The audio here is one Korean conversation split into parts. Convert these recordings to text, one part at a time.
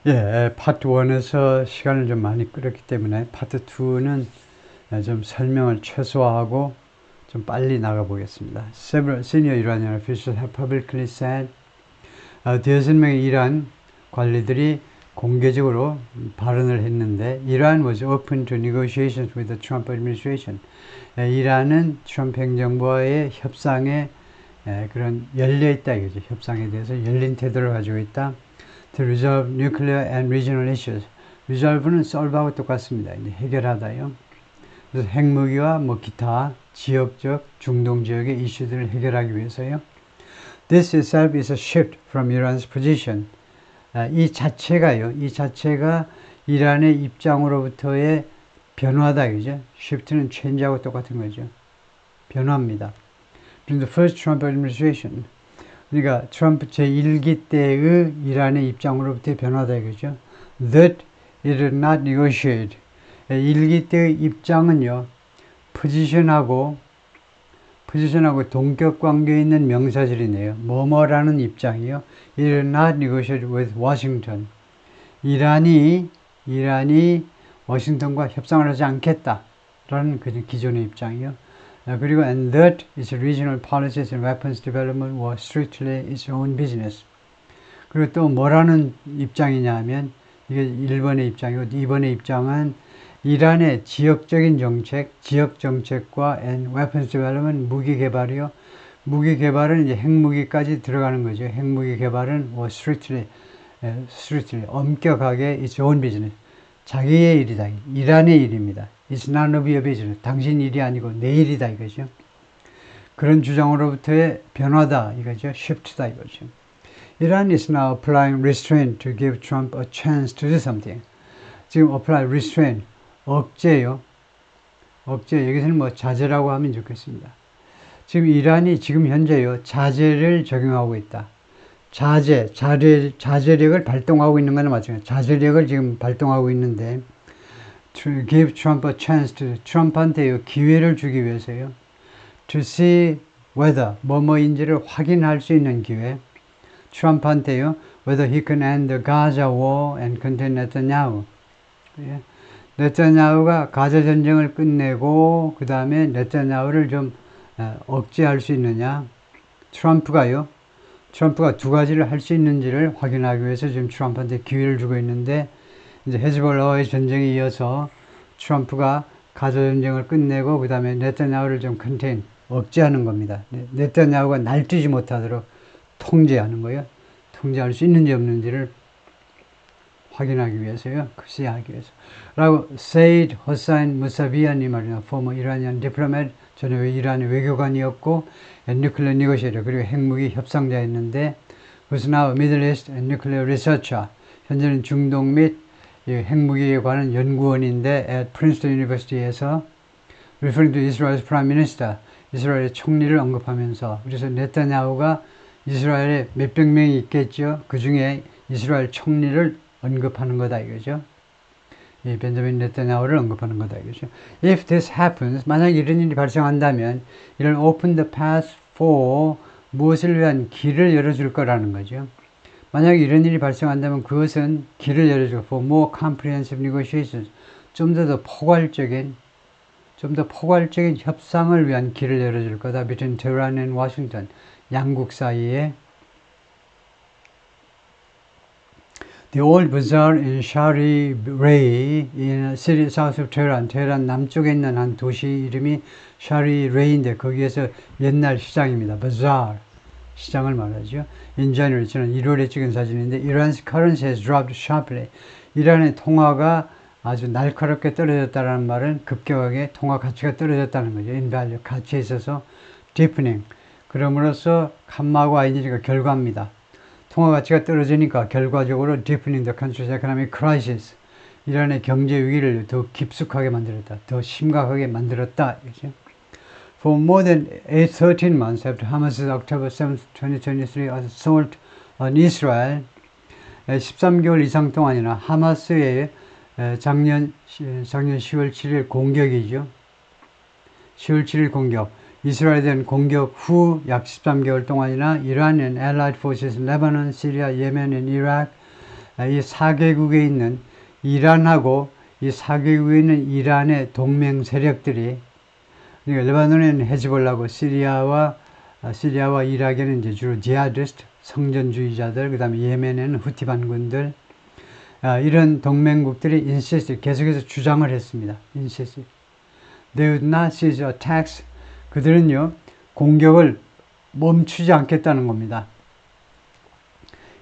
예, 파트 1에서 시간을 좀 많이 끌었기 때문에 파트 2는 좀 설명을 최소화하고 좀 빨리 나가보겠습니다. Several senior Iranian officials have publicly said 5명의 이란 관리들이 공개적으로 발언을 했는데 Iran was open to negotiations with the Trump administration. 이란은 트럼프 행정부와의 협상에 그런 열려있다 이거죠. 협상에 대해서 열린 태도를 가지고 있다. To resolve nuclear and regional issues. resolve는 solve하고 똑같습니다. 이제 해결하다요. 그래서 핵무기와 뭐 기타 지역적 중동 지역의 이슈들을 해결하기 위해서요. This itself is a shift from Iran's position. 이 자체가 이란의 입장으로부터의 변화다, 그죠? shift는 change하고 똑같은 거죠. 변화입니다. During the first Trump administration. 그러니까 트럼프 제1기 때의 이란의 입장으로부터의 변화다, 그죠? That it did not negotiate. 1기 때의 입장은요, 포지션하고 동격 관계에 있는 명사절이네요. 뭐뭐라는 입장이요. It did not negotiate with Washington. 이란이 워싱턴과 협상을 하지 않겠다라는 그 기존의 입장이요. 그리고 and that its regional policies and weapons development were strictly its own business. 그리고 또 뭐라는 입장이냐 하면 이게 1번의 입장이고 2번의 입장은 이란의 지역적인 정책, 지역 정책과 and weapons development 무기 개발이요. 무기 개발은 이제 핵무기까지 들어가는 거죠. 핵무기 개발은 strictly 엄격하게 its own business. 자기의 일이다. 이란의 일입니다. It's none of your business. 당신 일이 아니고 내 일이다 이거죠. 그런 주장으로부터의 변화다 이거죠. shift다 이거죠. Iran is now applying restraint to give Trump a chance to do something. 지금 apply restraint, 억제요. 억제, 여기서는 뭐 자제라고 하면 좋겠습니다. 지금 이란이 지금 현재요. 자제를 적용하고 있다. 자제력을 발동하고 있는 거는 마찬가지예요. 자제력을 지금 발동하고 있는데 to give Trump a chance to 트럼프한테 기회를 주기 위해서요. to see whether 뭐뭐인지를 확인할 수 있는 기회. 트럼프한테요. whether he can end the Gaza war and contain Netanyahu. 예. 네타냐후가 가자 전쟁을 끝내고 그 다음에 네타냐후를 좀 억제할 수 있느냐. 트럼프가 두 가지를 할 수 있는지를 확인하기 위해서 지금 트럼프한테 기회를 주고 있는데 이제 헤즈볼라와의 전쟁에 이어서 트럼프가 가자 전쟁을 끝내고 그 다음에 네타냐후를 좀 컨테인, 억제하는 겁니다. 네타냐후가 날뛰지 못하도록 통제하는 거예요. 통제할 수 있는지 없는지를 확인하기 위해서요. 하기 위해서. 라고 세이드 호사인 무사비안이 말이야. former Iranian diplomat, 전에 이란의 외교관이었고 nuclear negotiator, 그리고 핵무기 협상자였는데 who's now a Middle East and nuclear researcher. 현재는 중동 및 핵무기에 관한 연구원인데 at Princeton University에서 referring to Israel's prime minister, 이스라엘의 총리를 언급하면서 그래서 네타냐후가 이스라엘에 몇백 명이 있겠죠. 그 중에 이스라엘 총리를 언급하는 거다 이거죠. 이 벤자민 네타냐후를 언급하는 거다 이거죠. If this happens, 만약 이런 일이 발생한다면 이를 open the path for 무엇을 위한 길을 열어줄 거라는 거죠. 만약 이런 일이 발생한다면 그것은 길을 열어주고 for more comprehensive negotiations, 좀 더 포괄적인 협상을 위한 길을 열어줄 거다. between Tehran and Washington, 양국 사이에. The old bazaar in Shari Ray in city south of Tehran, 테헤란 남쪽에 있는 한 도시 이름이 Shari Ray인데 거기에서 옛날 시장입니다. bazaar, 시장을 말하죠. In January, 저는 1월에 찍은 사진인데 Iran's currency has dropped sharply. 이란의 통화가 아주 날카롭게 떨어졌다는 말은 급격하게 통화 가치가 떨어졌다는 거죠. In value, 가치에 있어서 deepening. 그럼으로써 감마고 아이니가 결과입니다. 통화 가치가 떨어지니까 결과적으로 deepening the country's economic crisis. 이란의 경제 위기를 더 깊숙하게 만들었다. 더 심각하게 만들었다. 그렇죠? For more than 13 months after Hamas's October 7th, 2023 assault on Israel, 13개월 이상 동안이나 하마스의 작년 10월 7일 공격이죠. 10월 7일 공격. 이스라엘에 대한 공격 후 약 13개월 동안이나 Iran and allied forces in Lebanon, Syria, Yemen and Iraq 이 4개국에 있는 이란하고 이 4개국에 있는 이란의 동맹 세력들이, 그러니까 레바논에는 헤즈볼라고 시리아와 이라크에는 이제 주로 지하디스트 성전주의자들, 그 다음에 예멘에는 후티 반군들, 이런 동맹국들이 insist 계속해서 주장을 했습니다. insist. They would not cease attacks. 그들은요 공격을 멈추지 않겠다는 겁니다.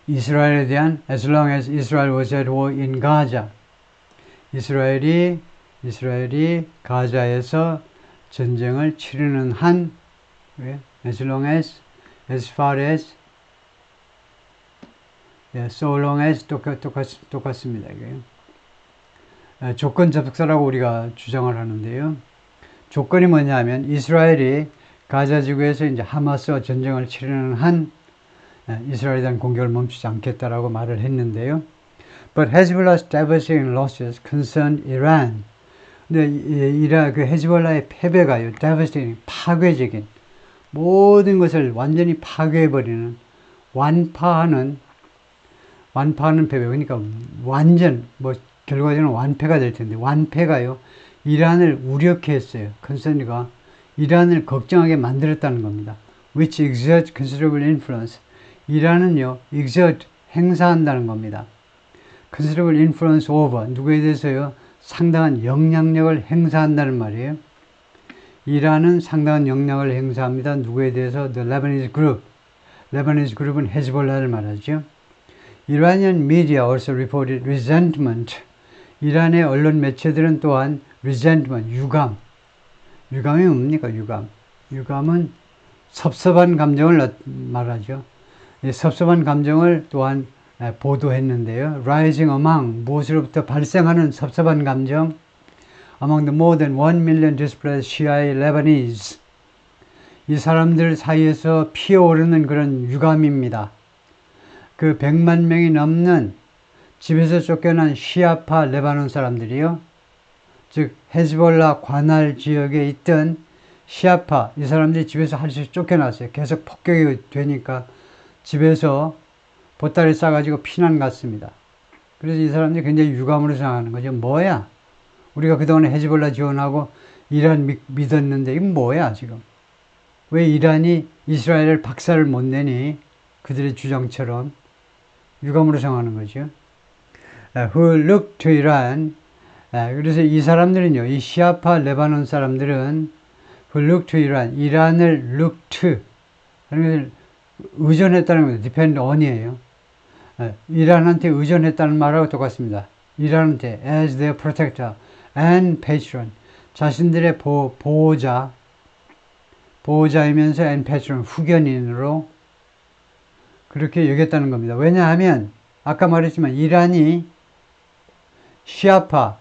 이스라엘에 대한 as long as Israel was at war in Gaza. 이스라엘이 가자에서 전쟁을 치르는 한, as long as, as far as, so long as 똑같습니다. 이게. 조건 접속사라고 우리가 주장을 하는데요. 조건이 뭐냐면 이스라엘이 가자 지구에서 이제 하마스와 전쟁을 치르는 한 이스라엘에 대한 공격을 멈추지 않겠다라고 말을 했는데요. But Hezbollah's devastating losses concerned Iran. 근데 그 헤즈볼라의 패배가요, devastating, 파괴적인, 모든 것을 완전히 파괴해버리는, 완파하는 패배. 그러니까 완전, 결과적으로 완패가 될 텐데, 완패가요, 이란을 우려케 했어요. concern가 이란을 걱정하게 만들었다는 겁니다. Which exert considerable influence. 이란은요, exert, 행사한다는 겁니다. considerable influence over, 누구에 대해서요? 상당한 영향력을 행사한다는 말이에요. 이란은 상당한 영향을 행사합니다. 누구에 대해서? The Lebanese group. Lebanese group은 헤즈볼라를 말하죠. Iranian media also reported resentment. 이란의 언론 매체들은 또한 resentment, 유감. 유감이 뭡니까? 유감은 섭섭한 감정을 말하죠. 이 섭섭한 감정을 또한 보도했는데요. Rising among, 무엇으로부터 발생하는 섭섭한 감정, among the more than 1 million displaced Shia Lebanese. 이 사람들 사이에서 피어오르는 그런 유감입니다. 그 100만 명이 넘는 집에서 쫓겨난 시아파 레바논 사람들이요. 즉 헤즈볼라 관할 지역에 있던 시아파, 이 사람들이 집에서 할수 쫓겨났어요. 계속 폭격이 되니까 집에서 보따리 싸가지고 피난 갔습니다. 그래서 이 사람들이 굉장히 유감으로 생각하는 거죠. 뭐야? 우리가 그동안에 헤즈볼라 지원하고 이란 믿었는데 이건 뭐야 지금? 왜 이란이 이스라엘을 박살을 못 내니? 그들의 주장처럼 유감으로 생각하는 거죠. Who look to Iran. 그래서 이 사람들은요, 이 시아파 레바논 사람들은 who look to Iran, 이란을 look to, 의존했다는 겁니다. depend on이에요. 이란한테 의존했다는 말하고 똑같습니다. 이란한테 as their protector and patron, 자신들의 보호자이면서 and patron, 후견인으로 그렇게 여겼다는 겁니다. 왜냐하면 아까 말했지만 이란이 시아파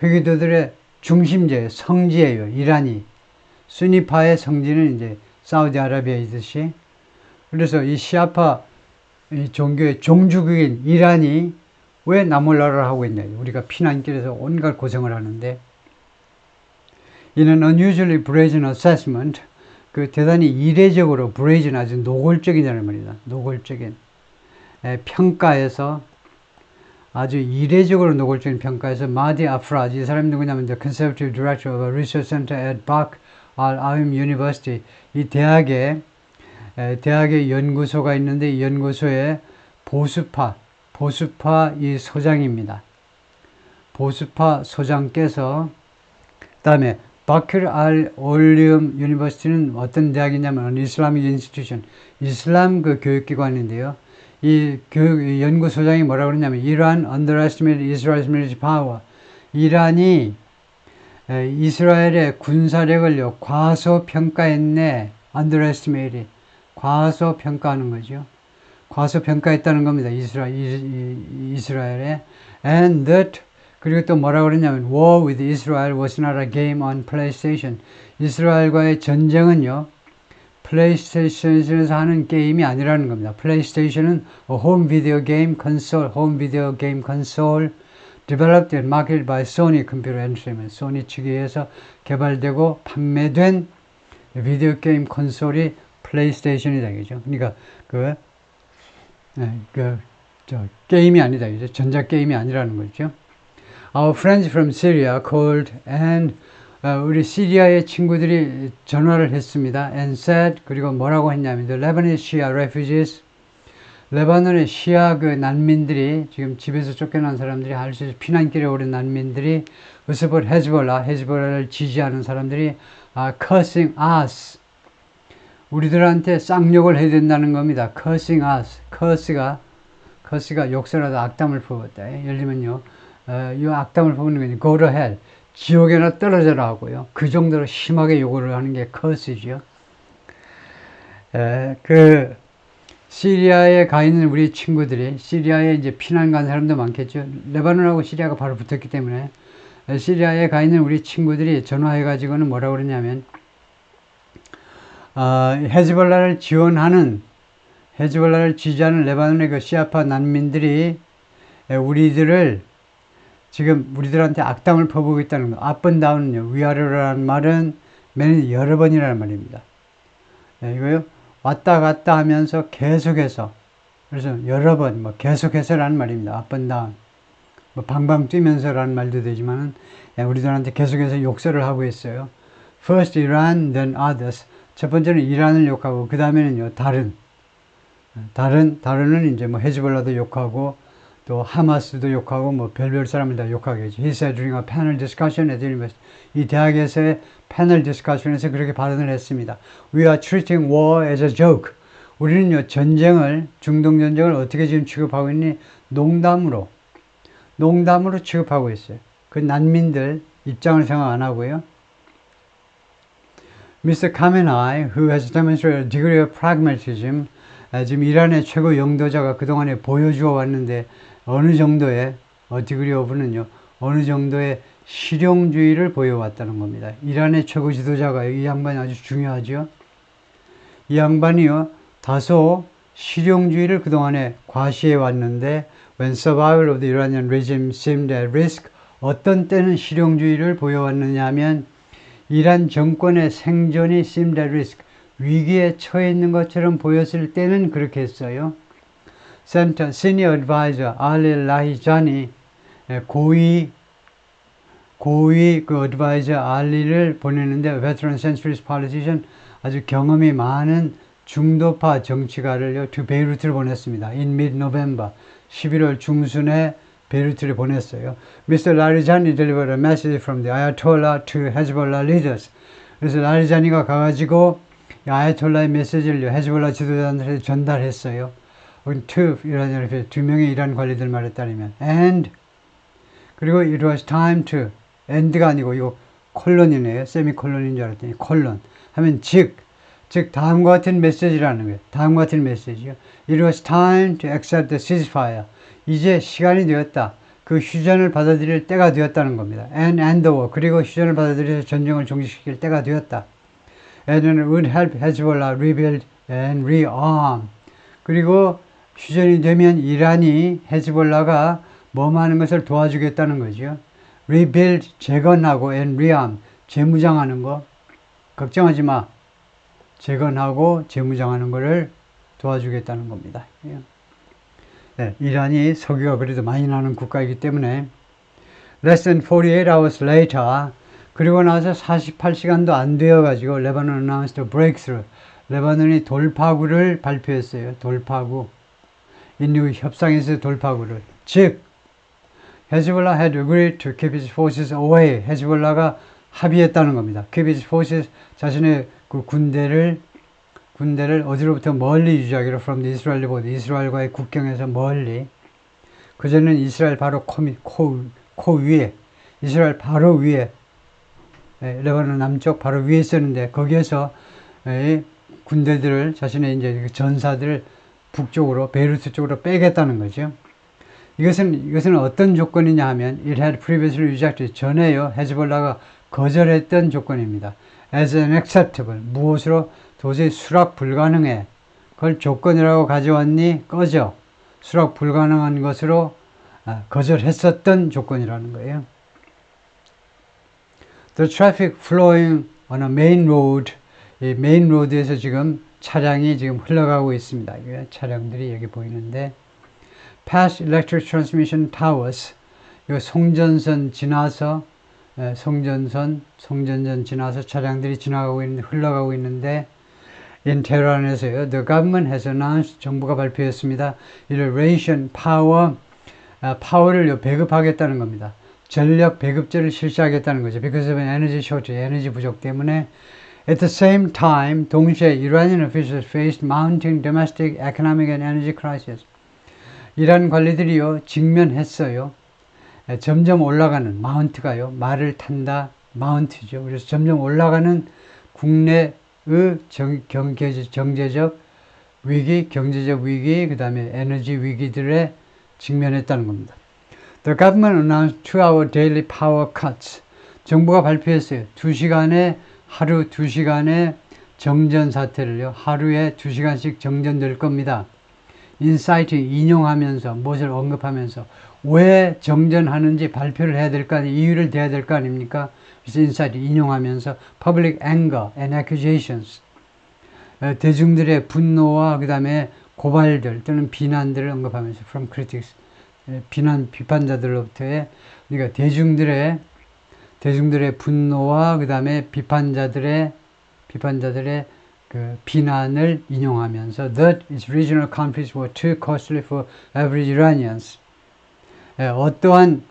회교도들의 중심지예요. 성지예요. 이란이. 수니파의 성지는 이제 사우디아라비아이듯이. 그래서 이 시아파 이 종교의 종주국인 이란이 왜 나몰라를 하고 있냐. 우리가 피난길에서 온갖 고생을 하는데, 이는 unusually brazen assessment, 그 대단히 이례적으로 brazen, 아주 노골적이라는 말이다. 노골적인 평가에서, 아주 이례적으로 노골적인 평가에서 마디 아프라지, 이 사람이 누구냐면 the conservative director of a research center at Bakr al-Aim University, 이 대학의 연구소가 있는데 이 연구소의 보수파 이 소장입니다. 보수파 소장께서, 그 다음에 바크르 알 올리움 유니버시티는 어떤 대학이냐면 이슬라믹 인스티튜션, 이슬람 그 교육기관인데요. 이 연구소장이 뭐라고 그러냐면 Iran underestimated Israel's military power. 이란이 이스라엘의 군사력을요 과소평가했네. underestimated, 과소평가하는 거죠. 과소평가했다는 겁니다. 이스라엘에. And that, 그리고 또 뭐라고 그러냐면 War with Israel was not a game on PlayStation. 이스라엘과의 전쟁은요 플레이스테이션에서 하는 게임이 아니라는 겁니다. 플레이스테이션은 home video game console developed and marketed by Sony Computer Entertainment. 소니 측에서 개발되고 판매된 비디오 게임 콘솔이 플레이스테이션이다, 그죠? 그러니까 게임이 아니다. 이제 전자게임이 아니라는 거죠. Our friends from Syria called and 우리 시리아의 친구들이 전화를 했습니다. And said, 그리고 뭐라고 했냐면 The Lebanese Shia refugees, 레바논의 시아 그 난민들이 지금 집에서 쫓겨난 사람들이 할 수 있는 피난길에 오른 난민들이 으스볼 헤즈볼라를 지지하는 사람들이 cursing us, 우리들한테 쌍욕을 해야 된다는 겁니다. cursing us, curse가 욕설하다 악담을 퍼붓다. 예를 들면요, 이 악담을 퍼붓는 게 go to hell, 지옥에나 떨어져라 하고요. 그 정도로 심하게 요구를 하는 게 curse죠. 그 시리아에 가 있는 우리 친구들이, 시리아에 이제 피난 간 사람도 많겠죠. 레바논하고 시리아가 바로 붙었기 때문에 시리아에 가 있는 우리 친구들이 전화해가지고는 뭐라고 그러냐면 헤즈볼라를 지지하는 레바논의 그 시아파 난민들이 우리들한테 악담을 퍼부고 있다는 거. up and down은요, 위아래라는 말은 여러 번이라는 말입니다. 이거요, 왔다 갔다 하면서 계속해서, 그래서 여러 번, 계속해서라는 말입니다. up and down. 방방 뛰면서라는 말도 되지만은, 우리들한테 계속해서 욕설을 하고 있어요. First Iran, then others. 첫 번째는 이란을 욕하고, 그 다음에는요, 다른은 이제 헤즈볼라도 욕하고, 또 하마스도 욕하고 별별 사람을 다 욕하겠죠. He said during a panel discussion at the university. 이 대학에서의 패널 디스커션에서 그렇게 발언을 했습니다. We are treating war as a joke. 우리는요, 중동 전쟁을 어떻게 지금 취급하고 있니? 농담으로 취급하고 있어요. 그 난민들 입장을 생각 안 하고요. Mr. Khamenei, who has demonstrated a degree of pragmatism, 지금 이란의 최고 영도자가 그동안에 보여주어 왔는데 어느 정도의 degree of는요, 어느 정도의 실용주의를 보여왔다는 겁니다. 이란의 최고 지도자가 이 양반이 아주 중요하죠. 이 양반이요, 다소 실용주의를 그동안에 과시해 왔는데 when survival of the Iranian regime seemed at risk, 어떤 때는 실용주의를 보여왔느냐 하면 이란 정권의 생존이 seemed at risk, 위기에 처해 있는 것처럼 보였을 때는 그렇게 했어요. Senior Advisor Ali Lahijani, 고위 그 어드바이저 알리를 보내는데 veteran centrist politician, 아주 경험이 많은 중도파 정치가를요, 베이루트를 보냈습니다. In mid-November, 11월 중순에 베이루트를 보냈어요. Mr. Larijani delivered a message from the Ayatollah to Hezbollah leaders. 그래서 라리자니가 가가지고 아야톨라의 메시지를 헤즈볼라 지도자들한테 전달했어요. 두 명의 이란 관리들 말에 따르면. And, 그리고 it was time to, end가 아니고 이거 콜론이네요. 세미콜론인 줄 알았더니 콜론. 하면 즉 다음과 같은 메시지라는 거예요. 다음과 같은 메시지요. It was time to accept the ceasefire. 이제 시간이 되었다. 그 휴전을 받아들일 때가 되었다는 겁니다. And end the war. 그리고 휴전을 받아들여서 전쟁을 종식시킬 때가 되었다. And it would help Hezbollah rebuild and rearm. 그리고 휴전이 되면 이란이 헤즈볼라가 뭐하는 것을 도와주겠다는 거죠. Rebuild, 재건하고 and rearm, 재무장하는 거. 걱정하지 마. 재건하고 재무장하는 것을 도와주겠다는 겁니다. 네, 이란이 석유가 그래도 많이 나는 국가이기 때문에 less than 48 hours later, 그리고 나서 48시간도 안 되어가지고 레바논 announced a breakthrough. 레바논이 돌파구를 발표했어요. 돌파구. 인류 협상에서 돌파구를. 즉, Hezbollah had agreed to keep its forces away. 헤즈볼라가 합의했다는 겁니다. keep its forces, 자신의 그 군대를 어디로부터 멀리 유지하기로 from the Israeli border, 이스라엘과의 국경에서 멀리. 그전에는 이스라엘 바로 코 위에, 이스라엘 바로 위에, 레바논 남쪽 바로 위에 있었는데 거기에서 군대들을, 자신의 이제 전사들을 북쪽으로, 베이루트 쪽으로 빼겠다는 거죠. 이것은 어떤 조건이냐 하면 it had previously rejected, 전에요, 헤즈볼라가 거절했던 조건입니다. as an acceptable, 무엇으로 도저히 수락 불가능해. 그걸 조건이라고 가져왔니? 꺼져. 수락 불가능한 것으로 거절했었던 조건이라는 거예요. The traffic flowing on a main road, 이 메인 로드에서 지금 차량이 지금 흘러가고 있습니다. 차량들이 여기 보이는데 past electric transmission towers, 이 송전선 지나서 송전선 지나서 차량들이 지나가고 있는데 흘러가고 있는데 in 테헤란에서요. The government has announced, 정부가 발표했습니다. 이를 ration power, 파워를 배급하겠다는 겁니다. 전력 배급제를 실시하겠다는 거죠. Because of an energy shortage, 에너지 부족 때문에. At the same time, 동시에 Iranian officials faced mounting domestic economic and energy crisis. 이란 관리들이요 직면했어요. 점점 올라가는 마운트가요 말을 탄다 마운트죠. 그래서 점점 올라가는 국내의 경제적 위기, 경제적 위기, 그 다음에 에너지 위기들에 직면했다는 겁니다. The government announced 2-hour daily power cuts. 정부가 발표했어요. 하루 2시간의 정전 사태를요. 하루에 2시간씩 정전될 겁니다. 인사이팅 인용하면서 무엇을 언급하면서 왜 정전하는지 발표를 해야 될 거 아니에요. 이유를 대야 될 거 아닙니까? 그래서 인사이팅 인용하면서 public anger and accusations. 대중들의 분노와 그 다음에 고발들 또는 비난들을 언급하면서 from critics. 비판자들로부터의 그러니까 대중들의 분노와 그 다음에 비판자들의 그 비난을 인용하면서 that its regional conflicts were too costly for average Iranians. 어떠한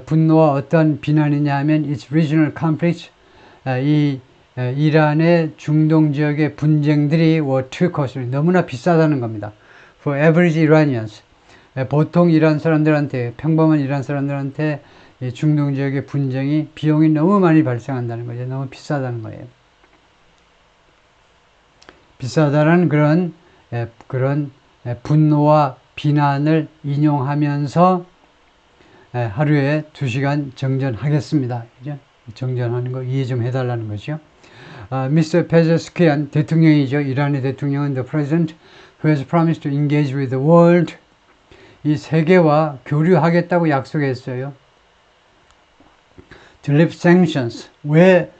분노와 어떠한 비난이냐 하면 its regional conflicts, 이 이란의 중동 지역의 분쟁들이 were too costly, 너무나 비싸다는 겁니다. For average Iranians, 보통 이란 사람들한테, 평범한 이란 사람들한테 이 중동 지역의 분쟁이 비용이 너무 많이 발생한다는 거죠. 너무 비싸다는 거예요. 비싸다는 그런 분노와 비난을 인용하면서 하루에 2시간 정전하겠습니다. 그죠? 정전하는 거 이해 좀 해달라는 거죠. Mr. Pezeshkian 대통령이죠. 이란의 대통령은 the president who has promised to engage with the world. 이 세계와 교류하겠다고 약속했어요. To lift sanctions. 왜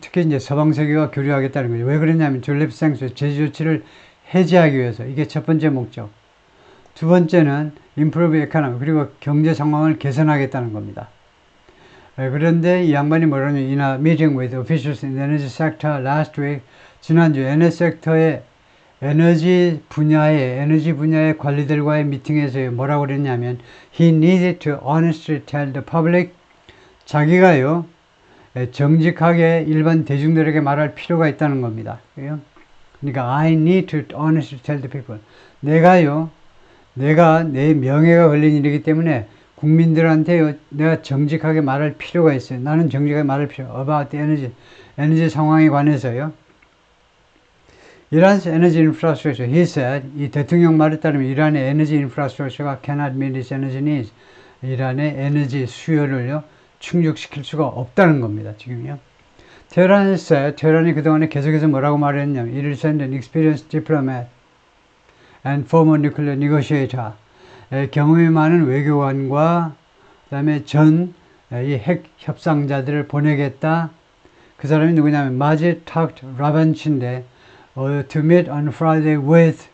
특히 이제 서방 세계와 교류하겠다는 거죠. 왜 그러냐면 to lift sanctions, 제재 조치를 해제하기 위해서. 이게 첫 번째 목적. 두 번째는 improve economy, 그리고 경제 상황을 개선하겠다는 겁니다. 그런데 이 양반이 뭐라냐면 in a meeting with officials in the energy sector last week, 지난주 에너지 분야의 관리들과의 미팅에서 뭐라고 그랬냐면 he needed to honestly tell the public, 자기가요 정직하게 일반 대중들에게 말할 필요가 있다는 겁니다. 그러니까 I need to honestly tell the people, 내가 내 명예가 걸린 일이기 때문에 국민들한테 내가 정직하게 말할 필요가 있어요. 나는 정직하게 말할 필요 about the 에너지 상황에 관해서요. Iran's energy infrastructure, he said, 이 대통령 말에 따르면 이란의 에너지 인프라스트럭처가 cannot meet its energy needs. 이란의 에너지 수요를요 충족시킬 수가 없다는 겁니다. 지금요. 테헤란이 그동안에 계속해서 뭐라고 말했냐면 It is an experienced diplomat and former nuclear negotiator. 경험이 많은 외교관과 그 다음에 이 핵 협상자들을 보내겠다. 그 사람이 누구냐면 마지 탁트 라반치인데 to meet on Friday with,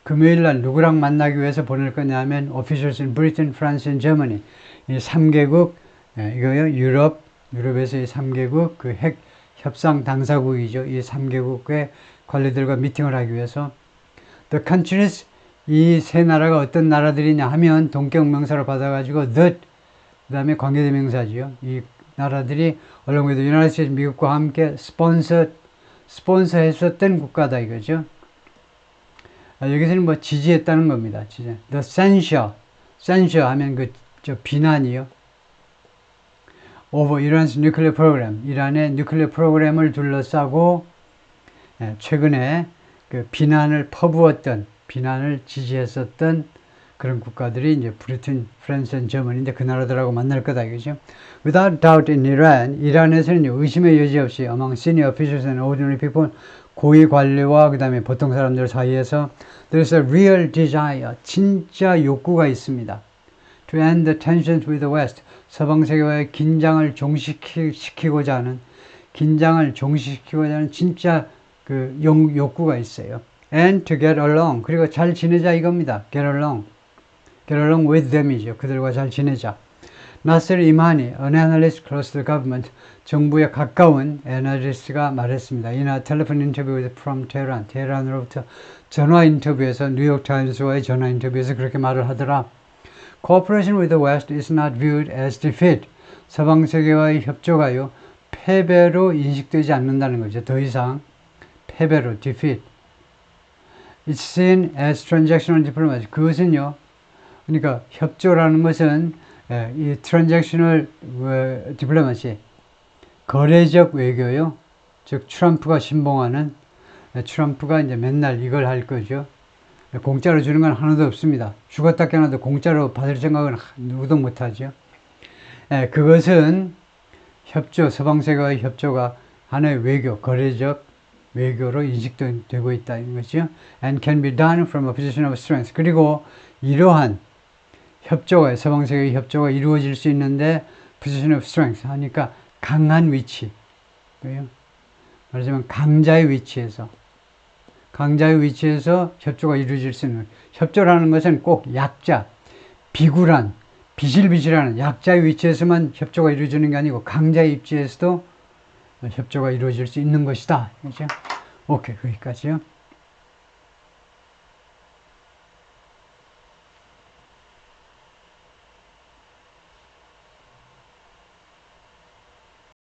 금요일날 누구랑 만나기 위해서 보낼 거냐면 officials in Britain, France and Germany. 이 3개국, 이거요 유럽에서 이 3개국 그 핵 협상 당사국이죠. 이 3개국의 관리들과 미팅을 하기 위해서 the countries, 이 세 나라가 어떤 나라들이냐 하면 동격명사를 받아가지고 the, 그 다음에 관계대명사지요. 이 나라들이 along with the United States, 미국과 함께 스폰서했었던 국가다 이거죠. 여기서는 뭐 지지했다는 겁니다. 지지. The censure 하면 비난이요. Over Iran's nuclear program, 이란의 nuclear 프로그램을 둘러싸고 최근에 그 비난을 지지했었던 그런 국가들이 이제 브리튼, 프랑스, 저머니인데 그 나라들하고 만날 거다 이거죠. Without doubt in Iran, 이란에서는 의심의 여지 없이 among senior officials and ordinary people, 고위 관리와 그 다음에 보통 사람들 사이에서 there's a real desire, 진짜 욕구가 있습니다. To end the tensions with the West, 서방 세계와의 긴장을 종식시키고자 하는 진짜 그 욕구가 있어요. And to get along, 그리고 잘 지내자 이겁니다. Get along. get along with them이죠. 그들과 잘 지내자. 나스르 이마니, an analyst close to the government, 정부에 가까운 애널리스트가 말했습니다. In a telephone interview from Tehran, 테헤란으로부터 전화 인터뷰에서 뉴욕 타임스와의 전화 인터뷰에서 그렇게 말을 하더라. Cooperation with the West is not viewed as defeat. 서방 세계와의 협조가요 패배로 인식되지 않는다는 거죠. 더 이상 패배로 defeat. It's seen as transactional diplomacy. 그것은요. 그러니까 협조라는 것은 이 transactional diplomacy, 거래적 외교요. 즉 트럼프가 신봉하는 트럼프가 이제 맨날 이걸 할 거죠. 공짜로 주는 건 하나도 없습니다. 죽었다 깨어나도 공짜로 받을 생각은 누구도 못하죠. 그것은 협조, 서방세계와의 협조가 하나의 외교, 거래적 외교로 인식되고 있다는 것이죠. And can be done from a position of strength. 그리고 이러한 협조가, 서방세계의 협조가 이루어질 수 있는데 position of strength 하니까 강한 위치. 말하자면 강자의 위치에서 협조가 이루어질 수 있는, 협조라는 것은 꼭 약자, 비굴한, 비실비실한 약자의 위치에서만 협조가 이루어지는 게 아니고 강자의 입지에서도 협조가 이루어질 수 있는 것이다. 그렇죠? 오케이, 거기까지요.